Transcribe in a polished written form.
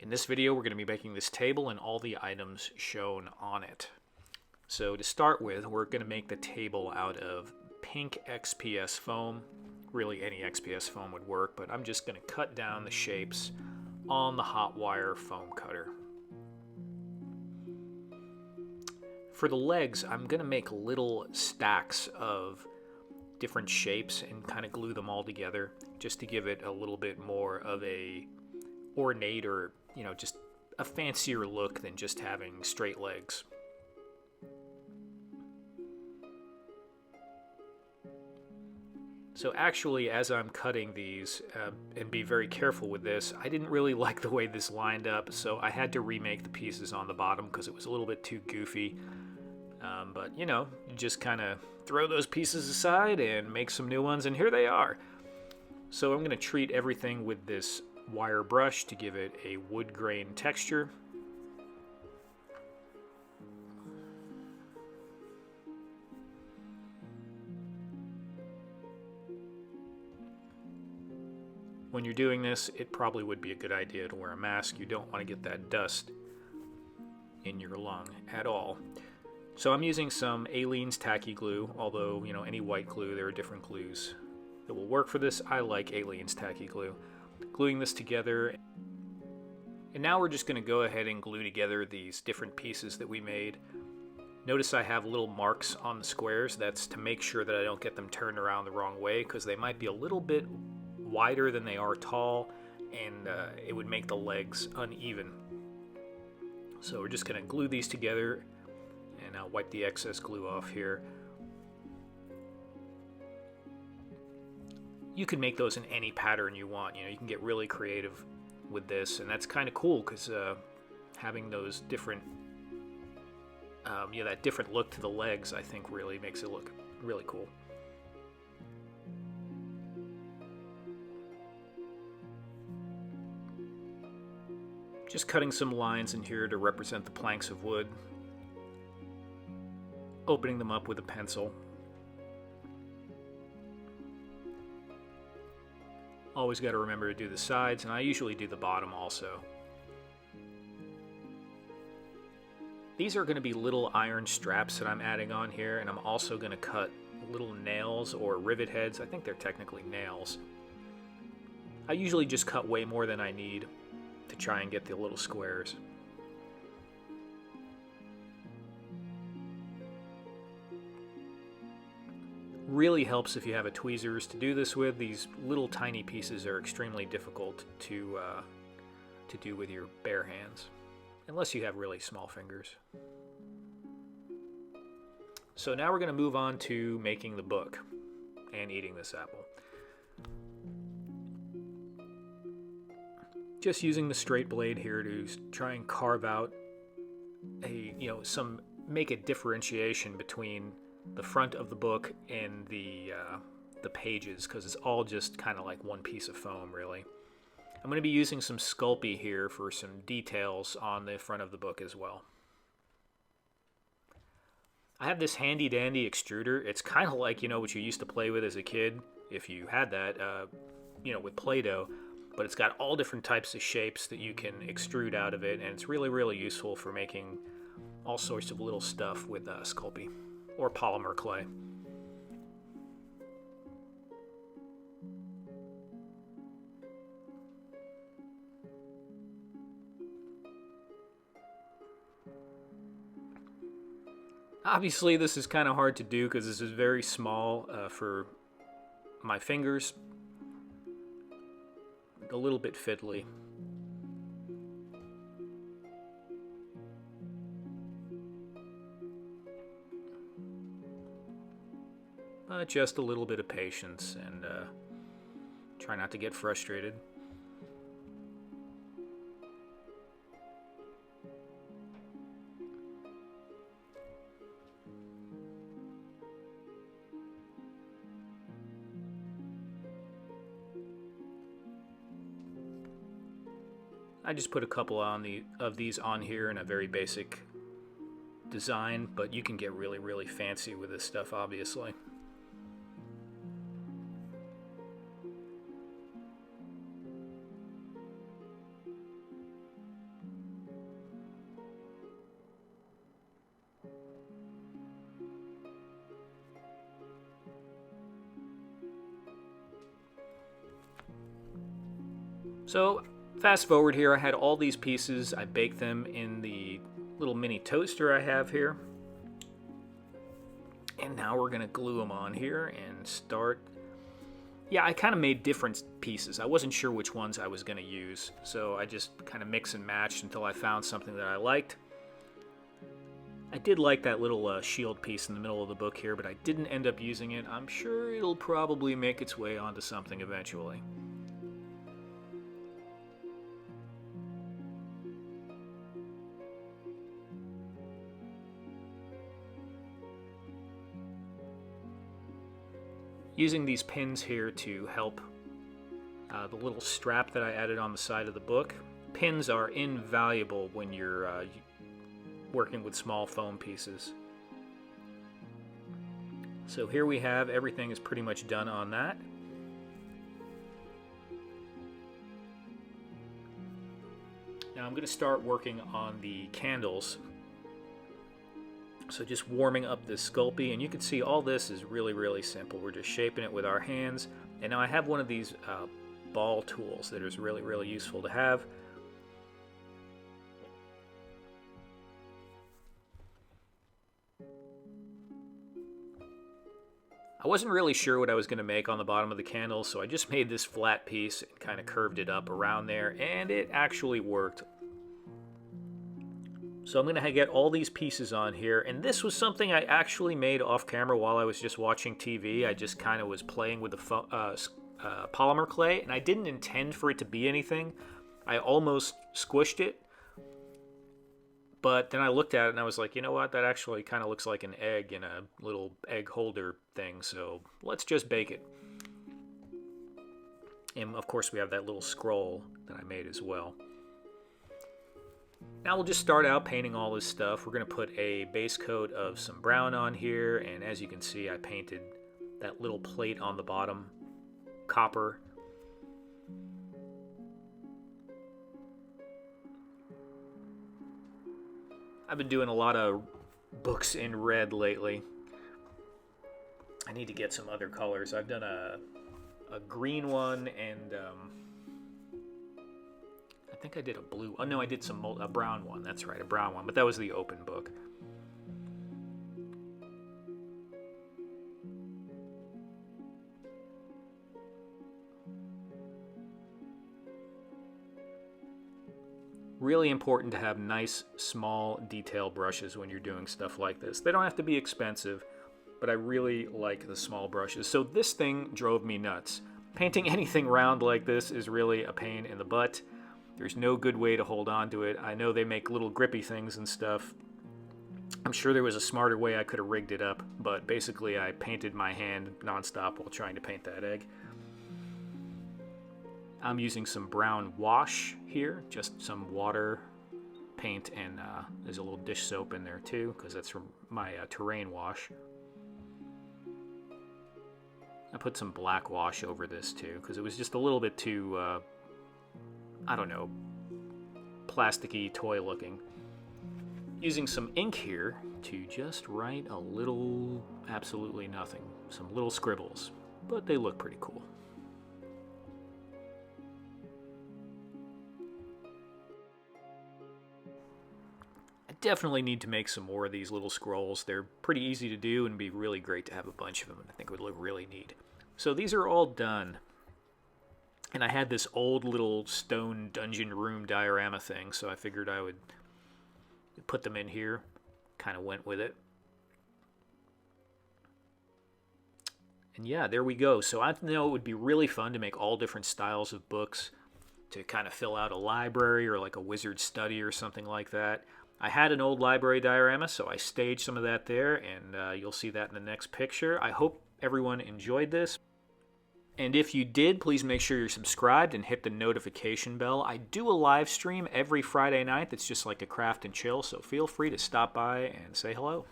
In this video, we're going to be making this table and all the items shown on it. So to start with, we're going to make the table out of pink XPS foam. Really, any XPS foam would work, but I'm just going to cut down the shapes on the hot wire foam cutter. For the legs, I'm going to make little stacks of different shapes and kind of glue them all together just to give it a little bit more of a ornate or, just a fancier look than just having straight legs. So actually, as I'm cutting these, and be very careful with this, I didn't really like the way this lined up, so I had to remake the pieces on the bottom because it was a little bit too goofy. But you just kind of throw those pieces aside and make some new ones, and here they are. So I'm going to treat everything with this wire brush to give it a wood grain texture. When you're doing this, it probably would be a good idea to wear a mask. You don't want to get that dust in your lung at all. So I'm using some Aleene's tacky glue, although, any white glue, there are different glues that will work for this. I like Aleene's tacky glue. Gluing this together. And now we're just going to go ahead and glue together these different pieces that we made. Notice I have little marks on the squares. That's to make sure that I don't get them turned around the wrong way, because they might be a little bit wider than they are tall, and it would make the legs uneven. So we're just going to glue these together, and I'll wipe the excess glue off here. You can make those in any pattern you want. You can get really creative with this, and that's kind of cool because having those different, that different look to the legs, I think really makes it look really cool. Just cutting some lines in here to represent the planks of wood, opening them up with a pencil. Always got to remember to do the sides, and I usually do the bottom also. These are going to be little iron straps that I'm adding on here, and I'm also going to cut little nails or rivet heads. I think they're technically nails. I usually just cut way more than I need to try and get the little squares. Really helps if you have a tweezers to do this with. These little tiny pieces are extremely difficult to do with your bare hands, unless you have really small fingers. So now we're going to move on to making the book and eating this apple. Just using the straight blade here to try and carve out make a differentiation between the front of the book and the pages, because it's all just kind of like one piece of foam, really. I'm going to be using some Sculpey here for some details on the front of the book as well. I have this handy dandy extruder. It's kind of like, what you used to play with as a kid, if you had that, with Play-Doh, but it's got all different types of shapes that you can extrude out of it, and it's really, really useful for making all sorts of little stuff with Sculpey or polymer clay. Obviously, this is kind of hard to do because this is very small for my fingers. A little bit fiddly. But just a little bit of patience and try not to get frustrated. I just put a couple of these on here in a very basic design, but you can get really, really fancy with this stuff, obviously. So fast forward here, I had all these pieces. I baked them in the little mini toaster I have here. And now we're going to glue them on here and start. Yeah, I kind of made different pieces. I wasn't sure which ones I was going to use, so I just kind of mix and matched until I found something that I liked. I did like that little shield piece in the middle of the book here, but I didn't end up using it. I'm sure it'll probably make its way onto something eventually. Using these pins here to help the little strap that I added on the side of the book. Pins are invaluable when you're working with small foam pieces. So here we have, everything is pretty much done on that. Now I'm going to start working on the candles. So just warming up this Sculpey, and you can see all this is really simple. We're just shaping it with our hands. And now I have one of these ball tools that is really useful to have. I wasn't really sure what I was going to make on the bottom of the candle, so I just made this flat piece and kind of curved it up around there, and it actually worked. So I'm going to get all these pieces on here, and this was something I actually made off camera while I was just watching TV. I just kind of was playing with the polymer clay, and I didn't intend for it to be anything. I almost squished it, but then I looked at it and I was like, you know what, that actually kind of looks like an egg in a little egg holder thing, so let's just bake it. And of course we have that little scroll that I made as well. Now we'll just start out painting all this stuff. We're going to put a base coat of some brown on here, and as you can see, I painted that little plate on the bottom copper. I've been doing a lot of books in red lately. I need to get some other colors. I've done a green one, and I think I did a blue. Oh no, I did a brown one. That's right, a brown one. But that was the open book. Really important to have nice, small detail brushes when you're doing stuff like this. They don't have to be expensive, but I really like the small brushes. So this thing drove me nuts. Painting anything round like this is really a pain in the butt. There's no good way to hold on to it. I know they make little grippy things and stuff. I'm sure there was a smarter way I could have rigged it up, but basically I painted my hand nonstop while trying to paint that egg. I'm using some brown wash here, just some water, paint, and there's a little dish soap in there too, because that's from my terrain wash. I put some black wash over this too, because it was just a little bit too, I don't know, plasticky, toy looking. Using some ink here to just write a little, absolutely nothing, some little scribbles, but they look pretty cool. Definitely need to make some more of these little scrolls. They're pretty easy to do and be really great to have a bunch of them. I think it would look really neat. So these are all done. And I had this old little stone dungeon room diorama thing, so I figured I would put them in here. Kind of went with it. And yeah, there we go. So I know it would be really fun to make all different styles of books to kind of fill out a library or like a wizard's study or something like that. I had an old library diorama, so I staged some of that there, and you'll see that in the next picture. I hope everyone enjoyed this. And if you did, please make sure you're subscribed and hit the notification bell. I do a live stream every Friday night that's just like a craft and chill, so feel free to stop by and say hello.